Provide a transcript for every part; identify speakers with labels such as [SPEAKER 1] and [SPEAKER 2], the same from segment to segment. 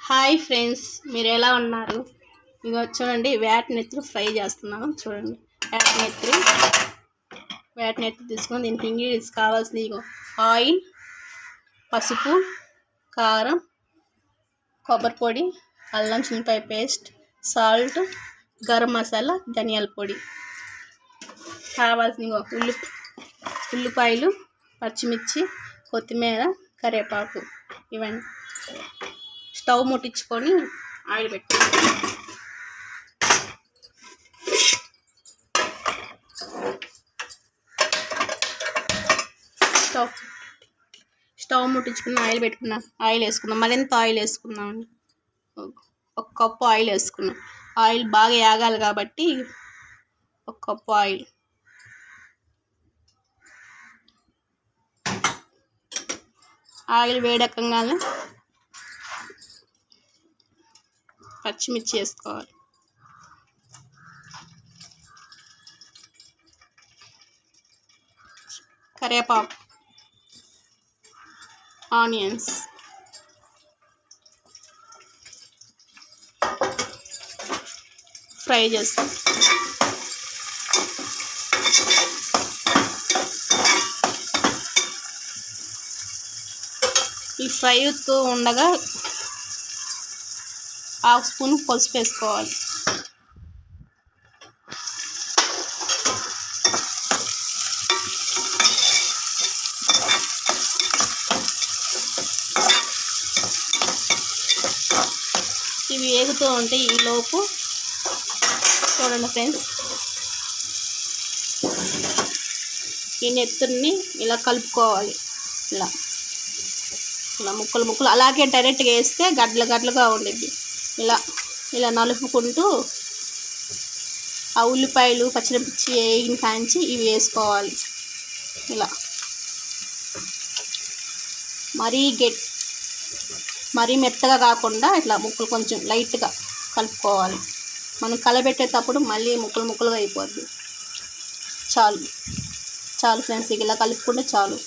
[SPEAKER 1] Hi friends, మీరు ఎలా ఉన్నారు? ఇగో చూడండి, వేట నెత్తురు ఫ్రై చేస్తున్నాను. చూడండి, వేట నెత్తురు తీసుకొని దీనికి ఇంగ్రీడియంట్స్ కావాల్సింది ఇగో ఆయిల్, పసుపు, కారం, కొబ్బరి పొడి, అల్లం చిన్నపాయ పేస్ట్, సాల్ట్, గరం మసాలా, ధనియాల పొడి. కావాల్సిన ఇగో ఉల్లిపాయలు, పచ్చిమిర్చి, కొత్తిమీర, కరివేపాకు. ఇవన్నీ స్టవ్ ముట్టించుకొని ఆయిల్ పెట్టి స్టవ్ ముట్టించుకున్న ఆయిల్ పెట్టుకున్నాం. ఆయిల్ వేసుకున్నాం. మరింత ఆయిల్ వేసుకున్నామండి. ఒక కప్పు ఆయిల్ వేసుకున్నాం. ఆయిల్ బాగా యాగాలి కాబట్టి ఒక కప్పు ఆయిల్. ఆయిల్ వేడెక్కగానే పచ్చిమిర్చి వేసుకోవాలి. కరివేపాకు, ఆనియన్స్, ఫ్రై చేస్తాం. ఈ ఫ్రై అవుతూ ఉండగా హాఫ్ స్పూన్ పసుపు వేసుకోవాలి. ఇవి వేగుతూ ఉంటే ఈలోపు చూడండి ఫ్రెండ్స్, ఈ నెత్తుర్ని ఇలా కలుపుకోవాలి. ఇలా ఇలా ముక్కలు ముక్కలు అలాగే డైరెక్ట్గా వేస్తే గడ్డలు గడ్డలుగా ఉండిద్ది. ఇలా ఇలా నలుపుకుంటూ ఆ ఉల్లిపాయలు, పచ్చిమిర్చి వేగిన కాంచి ఇవి వేసుకోవాలి. ఇలా మరీ మెత్తగా కాకుండా ఇట్లా ముక్కలు కొంచెం లైట్గా కలుపుకోవాలి. మనం కలబెట్టేటప్పుడు మళ్ళీ ముక్కలు ముక్కలుగా అయిపోద్ది. చాలు ఫ్రెండ్స్, ఇలా కలుపుకుంటే చాలు.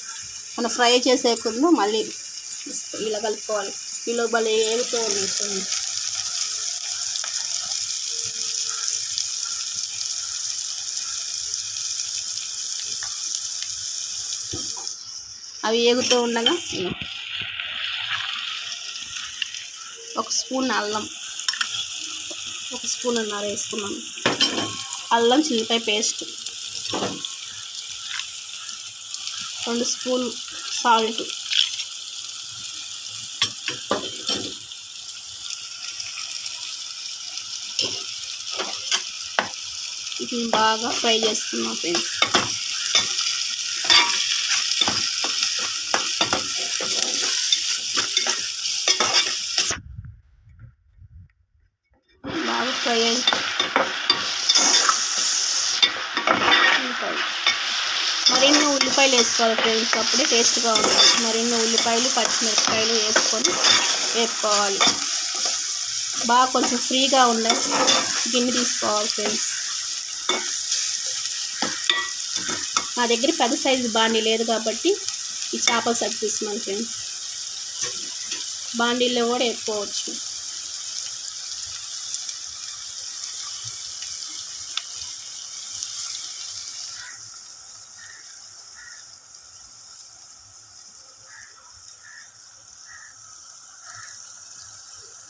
[SPEAKER 1] మనం ఫ్రై చేసే ముందు మళ్ళీ ఇలా కలుపుకోవాలి. ఇలా భలే ఏగుతూ ఉంటుంది. అవి ఏగుతూ ఉండగా ఒక స్పూన్ అల్లం, ఒక స్పూన్ అన్నర వేసుకున్నాం. అల్లం చిల్లిపాయ పేస్ట్, 2 స్పూన్ సాల్ట్, ఇది బాగా ఫ్రై చేసుకున్నాం ఫ్రెండ్స్. బాగా ఫ్రై అయ్యి మరిన్ని ఉల్లిపాయలు వేసుకోవాలి ఫ్రెండ్స్, అప్పుడే టేస్ట్గా ఉంటుంది. మరిన్ని ఉల్లిపాయలు, పచ్చిమిరపకాయలు వేసుకొని వేపుకోవాలి. బాగా కొంచెం ఫ్రీగా ఉండే గిన్నె తీసుకోవాలి ఫ్రెండ్స్. మా దగ్గర పెద్ద సైజు బాండీ లేదు కాబట్టి ఈ చేపల సెట్ తీసుకున్నాను ఫ్రెండ్స్. బాండీలో కూడా వేసుకోవచ్చు.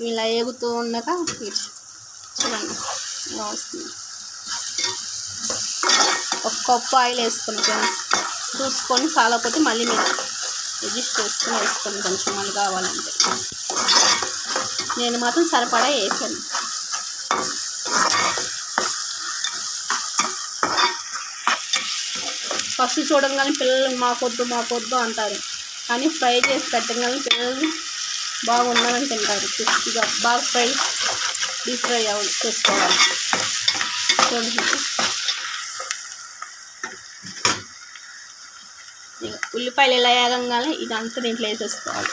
[SPEAKER 1] ఇలా ఏగుతూ ఉండగా చూడండి ఇలా వస్తుంది. ఒక కప్పు ఆయిల్ వేసుకుని ఫ్రెండ్స్, చూసుకొని కాకపోతే మళ్ళీ మీరు అడ్జస్ట్ చేసుకొని వేసుకొని కొంచెం మళ్ళీ కావాలంటే. నేను మాత్రం సరిపడా వేసాను. ఫస్ట్ చూడంగానే పిల్లలు మాకొద్దు అంటారు, కానీ ఫ్రై చేసి పెట్టగానే పిల్లలు బాగున్నారని తింటారు. క్రిస్పీగా బాగా డీప్ ఫ్రై చేసుకోవాలి. చూడండి, ఉల్లిపాయలు ఎలా వేగంగానే ఇదంతా దీంట్లో వేసేసుకోవాలి.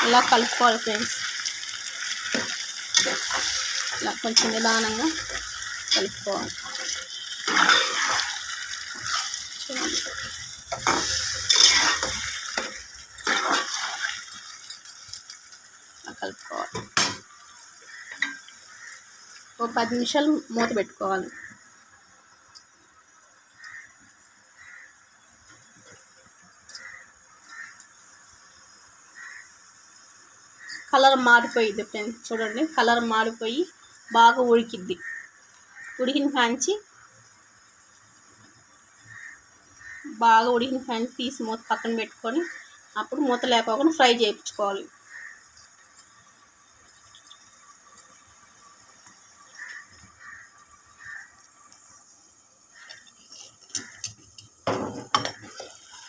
[SPEAKER 1] ఇలా కలుపుకోవాలి ఫ్రెండ్స్. ఇలా కొంచెం నిదానంగా కలుపుకోవాలి. కలుపుకోవాలి. ఒక 10 నిమిషాలు మూత పెట్టుకోవాలి. కలర్ మారిపోయింది ఫ్రెండ్స్, చూడండి కలర్ మారిపోయి బాగా ఉడికిద్ది. ఉడికిన కాంచి తీసి మూత పక్కన పెట్టుకొని అప్పుడు మూత లేకపోకుండా ఫ్రై చేయించుకోవాలి.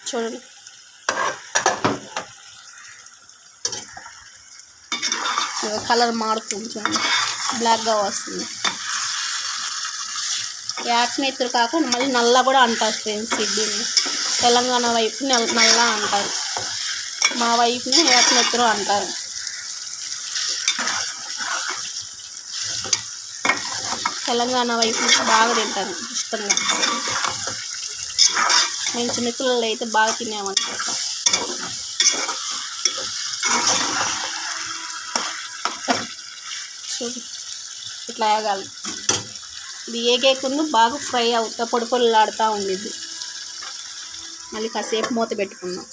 [SPEAKER 1] చూడండి కలర్ మారుతుంది, చూడండి బ్లాక్గా వస్తుంది. యాట్నెత్తురు కాకుండా మళ్ళీ నల్ల కూడా అంటారు ఫ్రెండ్స్. ఇడ్లీని తెలంగాణ వైపు నల్ల అంటారు, మా వైపుని యాట్నెత్తురు అంటారు. తెలంగాణ వైపు బాగా తింటారు ఇష్టంగా. మేము చిన్నపిల్లలు అయితే బాగా తినేమంటారు. ఇట్లా వేగాలి. ఇది ఏగేకుండా బాగా ఫ్రై అవుతా పొడి పొడిలాడుతూ ఉండిద్ది. మళ్ళీ కాసేపు మూత పెట్టుకున్నాం.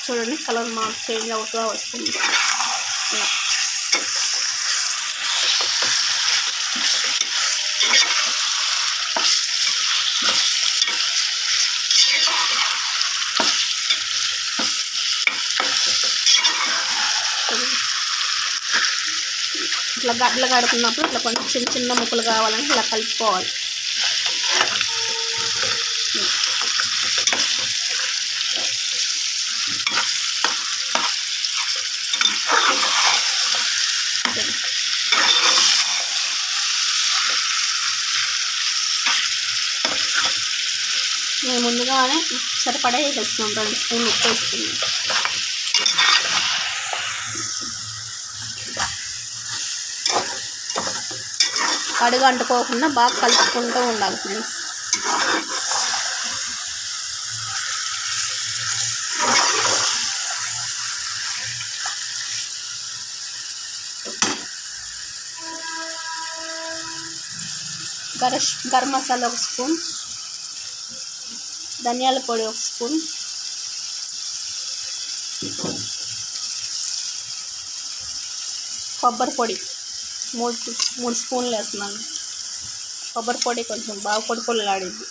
[SPEAKER 1] చూడండి కలర్ చేంజ్ అవుతూ వస్తుంది. ఇట్లా గడ్డలు కడుతున్నప్పుడు ఇట్లా కొంచెం చిన్న చిన్న ముక్కలు కావాలని ఇలా కలుపుకోవాలి. మేము ముందుగానే సరిపడా వేసేస్తున్నాం, 2 స్పూన్లు ఉప్పు వేసుకున్నాం. అడుగు అంటుకోకుండా బాగా కలుపుకుంటూ ఉండాలి ఫ్రెండ్స్. గరం మసాలా 1 స్పూన్, ధనియాల పొడి 1 స్పూన్, కొబ్బరి పొడి 3 స్పూన్లు వేస్తున్నాను. కొబ్బరి పొడి కొంచెం బాగా పొడి పొడిలాడిద్ది.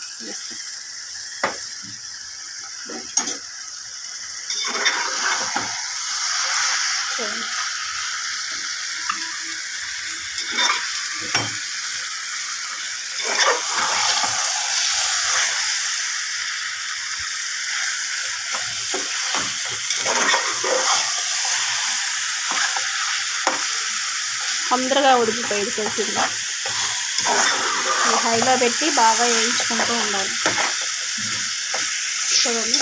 [SPEAKER 1] తొందరగా ఉడికిపోయేది కొంచెం. హైలో పెట్టి బాగా వేయించుకుంటూ ఉండాలి. చూడండి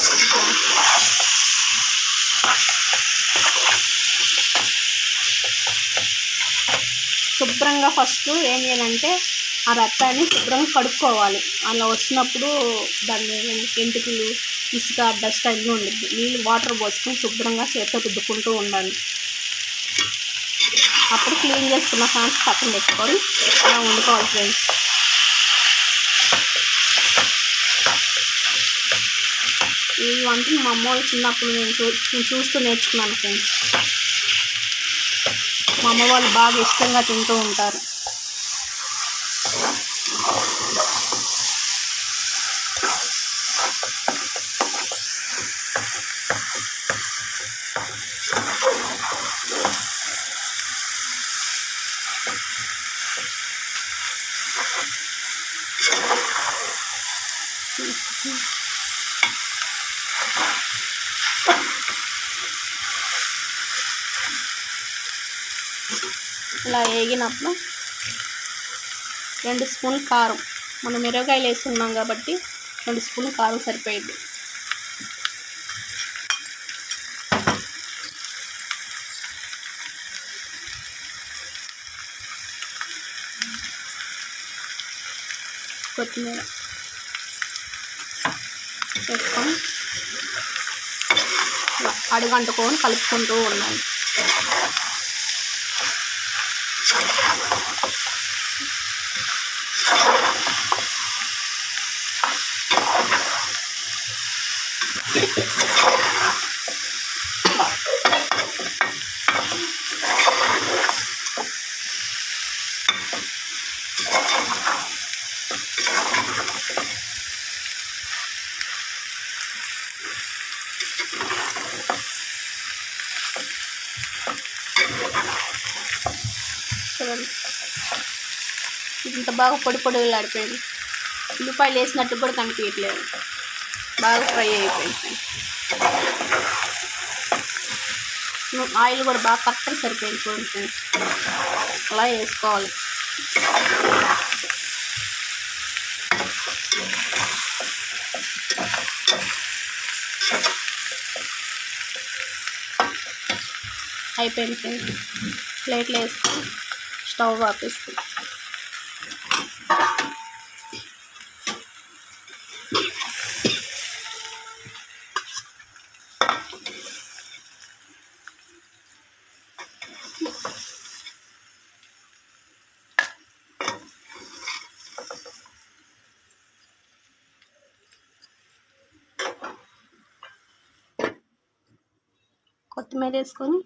[SPEAKER 1] శుభ్రంగా ఫస్ట్ ఏం చేయాలంటే ఆ రక్తాన్ని శుభ్రంగా కడుక్కోవాలి. అలా వచ్చినప్పుడు దాన్ని ఎంటుకలు, ఇసుక, డస్ట్ అన్నీ ఉండిద్ది. నీళ్ళు వాటర్ పోసుకొని శుభ్రంగా చేతితో రుద్దుకుంటూ ఉండాలి. అప్పుడు క్లీన్ చేసుకున్న ఫ్యాన్స్ పక్కన పెట్టుకొని అలా వండుకోవాలి ఫ్రెండ్స్. ఈ వంటని మా అమ్మ వాళ్ళు చిన్నప్పుడు నేను చూస్తూ నేర్చుకున్నాను ఫ్రెండ్స్. మా అమ్మ వాళ్ళు బాగా ఇష్టంగా తింటూ ఉంటారు. ఇలా వేగినప్పుడు 2 స్పూన్లు కారం, మనం మిరపకాయలు వేస్తున్నాం కాబట్టి 2 స్పూన్లు కారం సరిపోయింది. కొత్తిమీర వేసుకొని అడుగంటుకొని కలుపుకుంటూ ఉండాలి. చూడండి, ఇంత బాగా పొడి పొడిలాడిపోయింది. ఉల్లిపాయలు వేసినట్టు కూడా కనిపించట్లేదు, బాగా ఫ్రై అయిపోయింది. ఆయిల్ కూడా బాగా కరెక్ట్గా సరిపోయింది చూడండి ఫ్రెండ్స్. అలా వేసుకోవాలి. అయిపోయింది ఫ్రెండ్స్. ప్లేట్లో వేసుకొని స్టవ్ ఆపేస్తాం. కొత్తిమీర వేసుకొని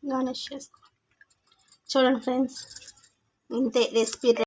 [SPEAKER 1] గార్నిష్ చేసుకో. చూడండి ఫ్రెండ్స్, ఇంతే రెసిపీ.